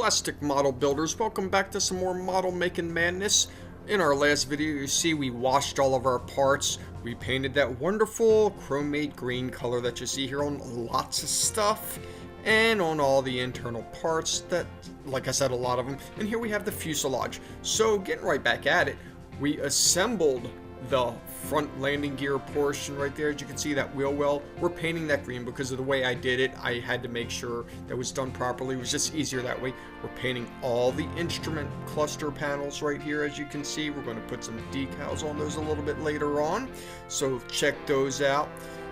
plastic model builders, welcome back to some more model making madness. In our last video, you see we washed all of our parts. We painted that wonderful chromate green color that you see here on lots of stuff and on all the internal parts that, like I said, a lot of them. And here we have the fuselage. So getting right back at it, we assembled the front landing gear portion right there. As you can see, that wheel well, we're painting that green because of the way I did it. I had to make sure that was done properly. It was just easier that way. We're painting all the instrument cluster panels right here. As you can see, we're going to put some decals on those a little bit later on, so check those out.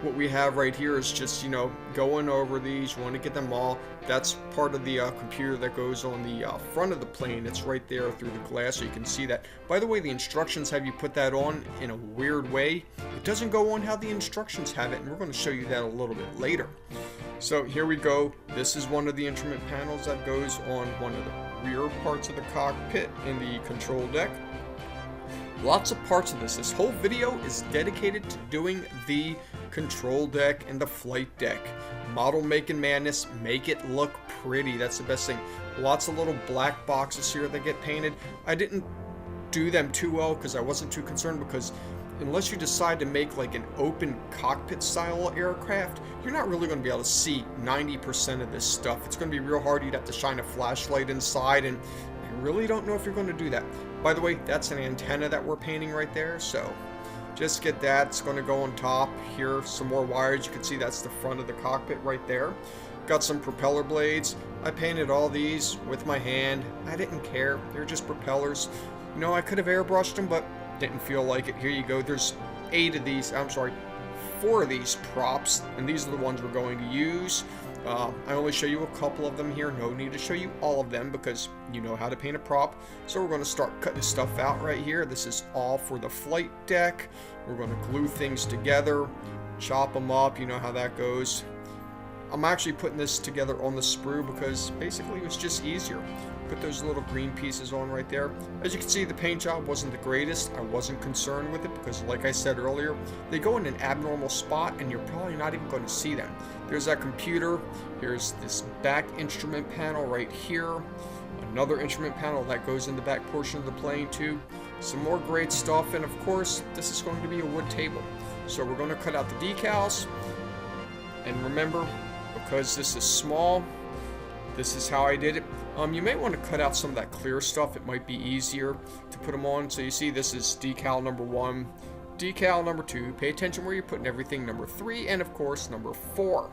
What we have right here is just, going over these. You want to get them all. That's part of the computer that goes on the front of the plane. It's right there through the glass, so you can see that. By the way, the instructions have you put that on in a weird way. It doesn't go on how the instructions have it, and we're going to show you that a little bit later. So here we go. This is one of the instrument panels that goes on one of the rear parts of the cockpit in the control deck. Lots of parts of this. This whole video is dedicated to doing the control deck and the flight deck. Model making madness, make it look pretty. That's the best thing. Lots of little black boxes here that get painted. I didn't do them too well because I wasn't too concerned, because unless you decide to make like an open cockpit style aircraft, you're not really going to be able to see 90% of this stuff. It's going to be real hard. You'd have to shine a flashlight inside, and I really don't know if you're going to do that. By the way, that's an antenna that we're painting right there, so just get that. It's going to go on top here. Some more wires. You can see that's the front of the cockpit right there. Got some propeller blades. I painted all these with my hand. I didn't care. They're just propellers. I could have airbrushed them, but didn't feel like it. Here you go. There's 4 of these props, and these are the ones we're going to use. I only show you a couple of them here. No need to show you all of them because you know how to paint a prop. So we're going to start cutting stuff out right here. This is all for the flight deck. We're going to glue things together, chop them up. You know how that goes. I'm actually putting this together on the sprue because basically it was just easier. Put those little green pieces on right there. As you can see, the paint job wasn't the greatest. I wasn't concerned with it because, like I said earlier, they go in an abnormal spot and you're probably not even going to see them. There's that computer. Here's this back instrument panel right here. Another instrument panel that goes in the back portion of the plane too. Some more great stuff, and of course, this is going to be a wood table. So we're going to cut out the decals. And remember, because this is small, this is how I did it. You may want to cut out some of that clear stuff. It might be easier to put them on. So you see, this is decal number 1, decal number 2. Pay attention where you're putting everything. Number 3, and of course number 4.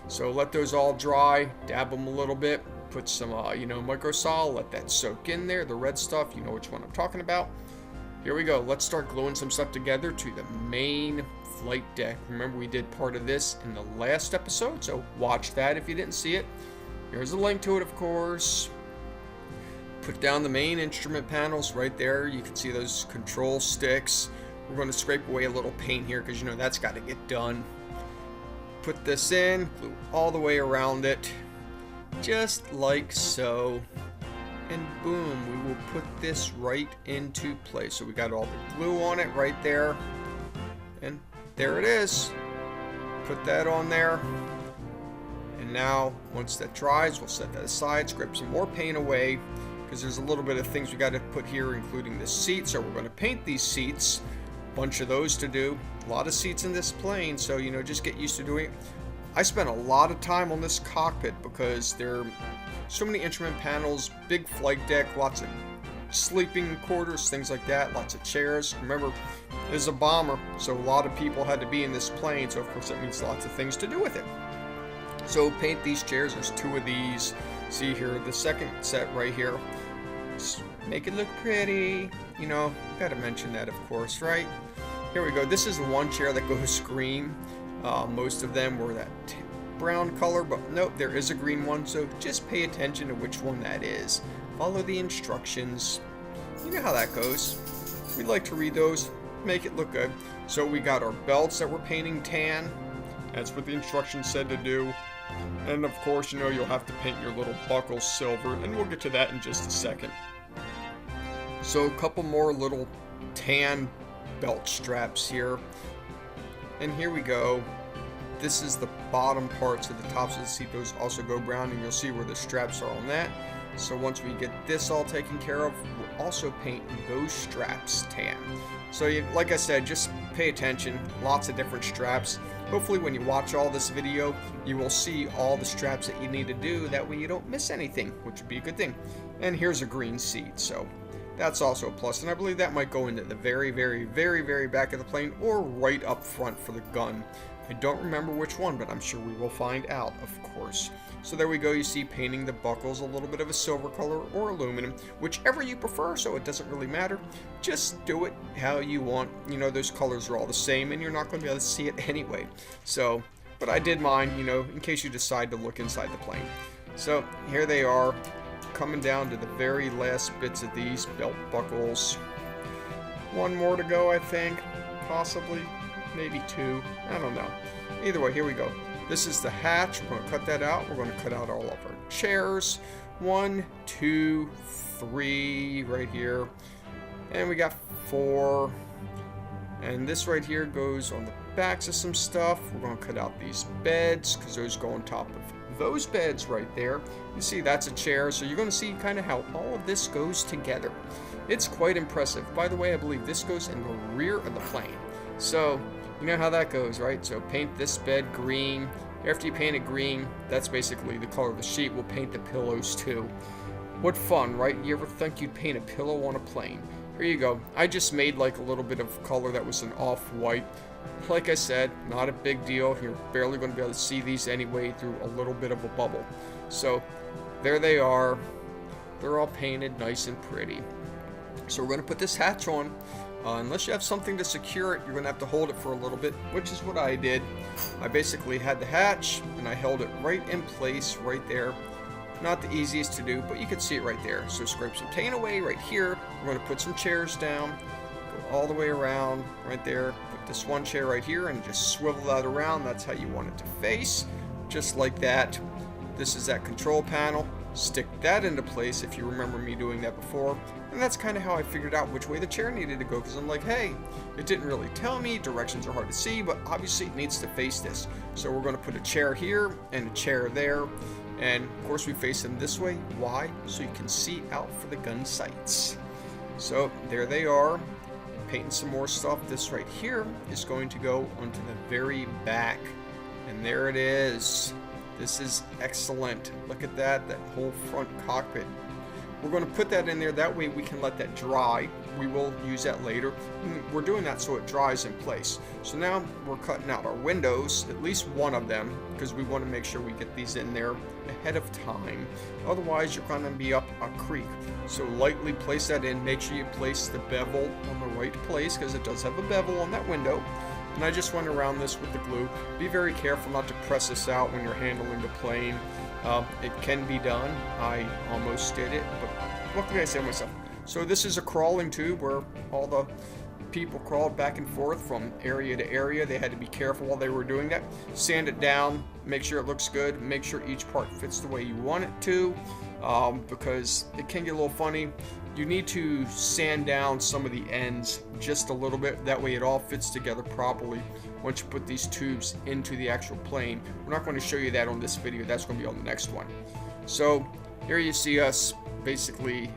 So let those all dry. Dab them a little bit. Put some, microsol. Let that soak in there. The red stuff. You know which one I'm talking about. Here we go. Let's start gluing some stuff together to the main flight deck. Remember, we did part of this in the last episode, so watch that if you didn't see it. Here's a link to it, of course. Put down the main instrument panels right there. You can see those control sticks. We're going to scrape away a little paint here because that's got to get done. Put this in, glue all the way around it, just like so. And boom, we will put this right into place. So we got all the glue on it right there. And there it is. Put that on there. And now, once that dries, we'll set that aside, scrape some more paint away, because there's a little bit of things we got to put here, including the seats. So we're going to paint these seats. A bunch of those to do. A lot of seats in this plane, so just get used to doing it. I spent a lot of time on this cockpit because there are so many instrument panels, big flight deck, lots of sleeping quarters, things like that, lots of chairs. Remember, it is a bomber, so a lot of people had to be in this plane, so of course that means lots of things to do with it. So paint these chairs. There's 2 of these. See here, the second set right here. Just make it look pretty. Gotta mention that, of course, right? Here we go. This is the one chair that goes green. Most of them were that brown color, but nope, there is a green one. So just pay attention to which one that is. Follow the instructions. You know how that goes. We like to read those, make it look good. So we got our belts that we're painting tan. That's what the instructions said to do. And of course, you'll have to paint your little buckles silver, and we'll get to that in just a second. So a couple more little tan belt straps here. And here we go. This is the bottom parts of the tops of the seat. Those also go brown, and you'll see where the straps are on that. So once we get this all taken care of, we'll also paint those straps tan. So like I said, just pay attention, lots of different straps. Hopefully when you watch all this video, you will see all the straps that you need to do, that way you don't miss anything, which would be a good thing. And here's a green seat, so that's also a plus, and I believe that might go into the very back of the plane, or right up front for the gun. I don't remember which one, but I'm sure we will find out, of course. So there we go, you see painting the buckles a little bit of a silver color or aluminum, whichever you prefer, so it doesn't really matter. Just do it how you want. You know, those colors are all the same, and you're not going to be able to see it anyway. So, but I did mine, you know, in case you decide to look inside the plane. So here they are, coming down to the very last bits of these belt buckles. One more to go, I think, possibly, maybe two, I don't know. Either way, here we go. This is the hatch. We're going to cut that out. We're going to cut out all of our chairs. 1, 2, 3 right here. And we got 4. And this right here goes on the backs of some stuff. We're going to cut out these beds because those go on top of those beds right there. You see, that's a chair. So you're going to see kind of how all of this goes together. It's quite impressive. By the way, I believe this goes in the rear of the plane. So you know how that goes, right? So paint this bed green. After you paint it green, that's basically the color of the sheet. We'll paint the pillows too. What fun, right? You ever think you'd paint a pillow on a plane? Here you go. I just made like a little bit of color that was an off-white. Like I said, not a big deal. You're barely going to be able to see these anyway through a little bit of a bubble. So there they are. They're all painted nice and pretty. So we're going to put this hatch on. Unless you have something to secure it, you're going to have to hold it for a little bit, which is what I did. I basically had the hatch, and I held it right in place, right there. Not the easiest to do, but you can see it right there. So scrape some paint away right here. We're going to put some chairs down, go all the way around right there. Put this one chair right here and just swivel that around. That's how you want it to face, just like that. This is that control panel. Stick that into place if you remember me doing that before. And that's kind of how I figured out which way the chair needed to go, because I'm like, hey, it didn't really tell me, directions are hard to see, but obviously it needs to face this. So we're going to put a chair here and a chair there, and of course we face them this way. Why? So you can see out for the gun sights. So there they are, painting some more stuff. This right here is going to go onto the very back, and there it is. This is excellent. Look at that whole front cockpit. We're going to put that in there, that way we can let that dry. We will use that later. We're doing that so it dries in place. So now we're cutting out our windows, at least one of them, because we want to make sure we get these in there ahead of time. Otherwise you're going to be up a creek. So lightly place that in. Make sure you place the bevel on the right place, because it does have a bevel on that window. And I just went around this with the glue. Be very careful not to press this out when you're handling the plane. It can be done. I almost did it, but what can I say myself? So this is a crawling tube where all the people crawled back and forth from area to area. They had to be careful while they were doing that. Sand it down, make sure it looks good, make sure each part fits the way you want it to, because it can get a little funny. You need to sand down some of the ends just a little bit, that way it all fits together properly once you put these tubes into the actual plane. We're not going to show you that on this video, that's going to be on the next one. So here you see us basically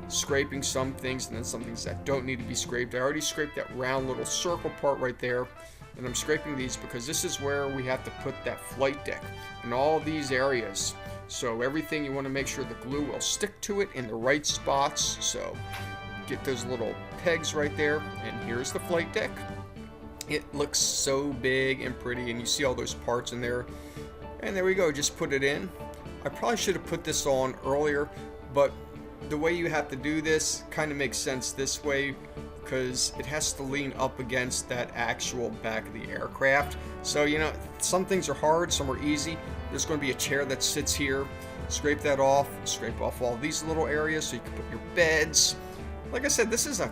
scraping some things, and then some things that don't need to be scraped. I already scraped that round little circle part right there, and I'm scraping these because this is where we have to put that flight deck in all these areas. So everything, you want to make sure the glue will stick to it in the right spots. So get those little pegs right there, and here's the flight deck. It looks so big and pretty, and you see all those parts in there. And there we go, just put it in. I probably should have put this on earlier, but the way you have to do this kind of makes sense this way, because it has to lean up against that actual back of the aircraft. So, you know, some things are hard, some are easy. There's going to be a chair that sits here. Scrape that off. Scrape off all these little areas so you can put your beds. Like I said, this is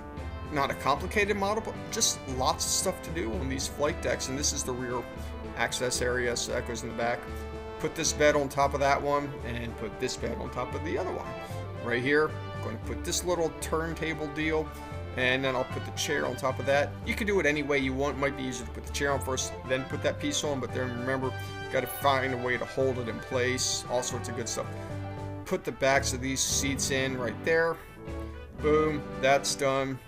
not a complicated model, but just lots of stuff to do on these flight decks. And this is the rear access area, so that goes in the back. Put this bed on top of that one, and put this bed on top of the other one. Right here, I'm going to put this little turntable deal, and then I'll put the chair on top of that. You can do it any way you want. It might be easier to put the chair on first, then put that piece on, but then remember, you got to find a way to hold it in place, all sorts of good stuff. put the backs of these seats in right there. Boom, that's done.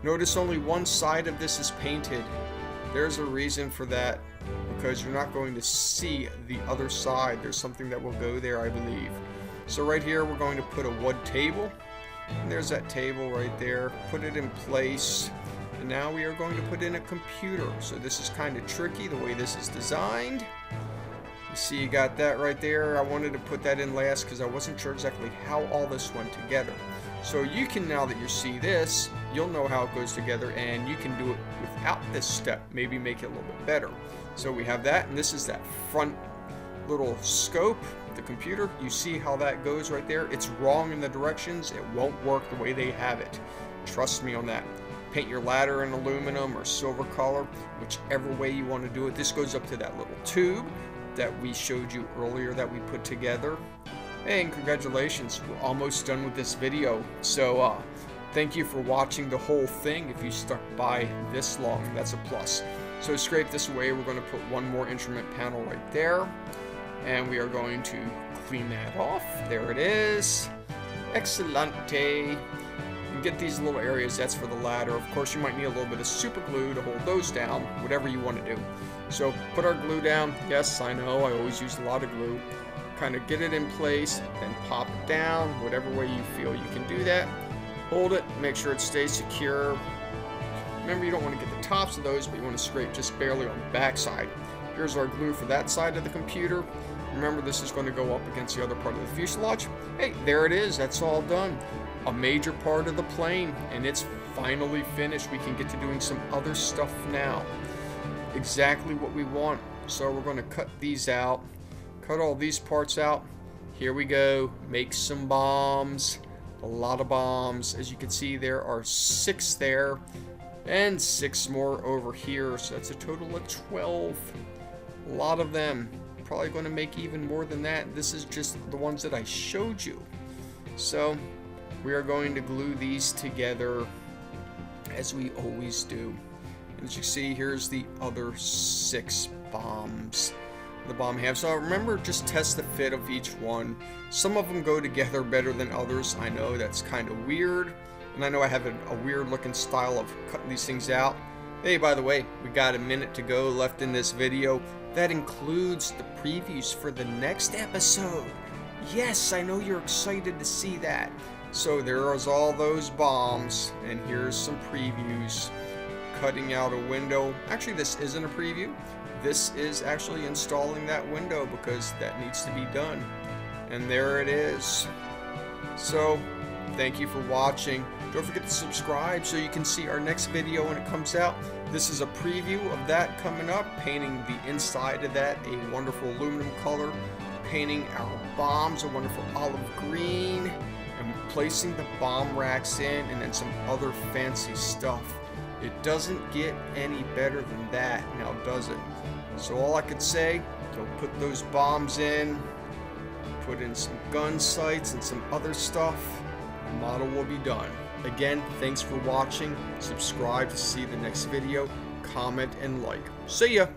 Notice only one side of this is painted. There's a reason for that, because you're not going to see the other side. There's something that will go there, I believe. So right here we're going to put a wood table, and there's that table right there. Put it in place, and now we are going to put in a computer. So this is kind of tricky the way this is designed. You see, you got that right there. I wanted to put that in last because I wasn't sure exactly how all this went together. So you can, now that you see this, you'll know how it goes together, and you can do it without this step, maybe make it a little bit better. So we have that, and this is that front little scope, the computer. You see how that goes right there? It's wrong in the directions. It won't work the way they have it. Trust me on that. Paint your ladder in aluminum or silver color, whichever way you want to do it. This goes up to that little tube that we showed you earlier that we put together. Hey, and congratulations, we're almost done with this video. So thank you for watching the whole thing. If you stuck by this long, that's a plus. So scrape this away. We're going to put one more instrument panel right there, and we are going to clean that off. There it is. Excelente. You get these little areas, that's for the ladder. Of course, you might need a little bit of super glue to hold those down, whatever you want to do. So put our glue down. Yes, I know, I always use a lot of glue. Kind of get it in place, then pop it down, whatever way you feel you can do that. Hold it, make sure it stays secure. Remember, you don't want to get the tops of those, but you want to scrape just barely on the back side. Here's our glue for that side of the computer. Remember, this is going to go up against the other part of the fuselage. Hey, there it is, that's all done. A major part of the plane, and it's finally finished. We can get to doing some other stuff now. Exactly what we want. So we're going to cut these out. Cut all these parts out. Here we go. Make some bombs. A lot of bombs. As you can see, there are 6 there. And 6 more over here. So that's a total of 12. A lot of them. Probably going to make even more than that. This is just the ones that I showed you. So we are going to glue these together as we always do. And as you see, here's the other 6 bombs. The bomb halves. So remember, just test the fit of each one. Some of them go together better than others. I know that's kind of weird, and I know I have a weird looking style of cutting these things out. Hey, by the way, we got a minute to go left in this video. That includes the previews for the next episode. Yes, I know you're excited to see that. So there's all those bombs, and here's some previews. Cutting out a window. Actually, this isn't a preview. This is actually installing that window because that needs to be done. And there it is. So, thank you for watching. Don't forget to subscribe so you can see our next video when it comes out. This is a preview of that coming up. Painting the inside of that a wonderful aluminum color. Painting our bombs a wonderful olive green. And placing the bomb racks in, and then some other fancy stuff. It doesn't get any better than that, now does it? So all I could say, go put those bombs in, put in some gun sights and some other stuff, the model will be done. Again, thanks for watching, subscribe to see the next video, comment and like. See ya!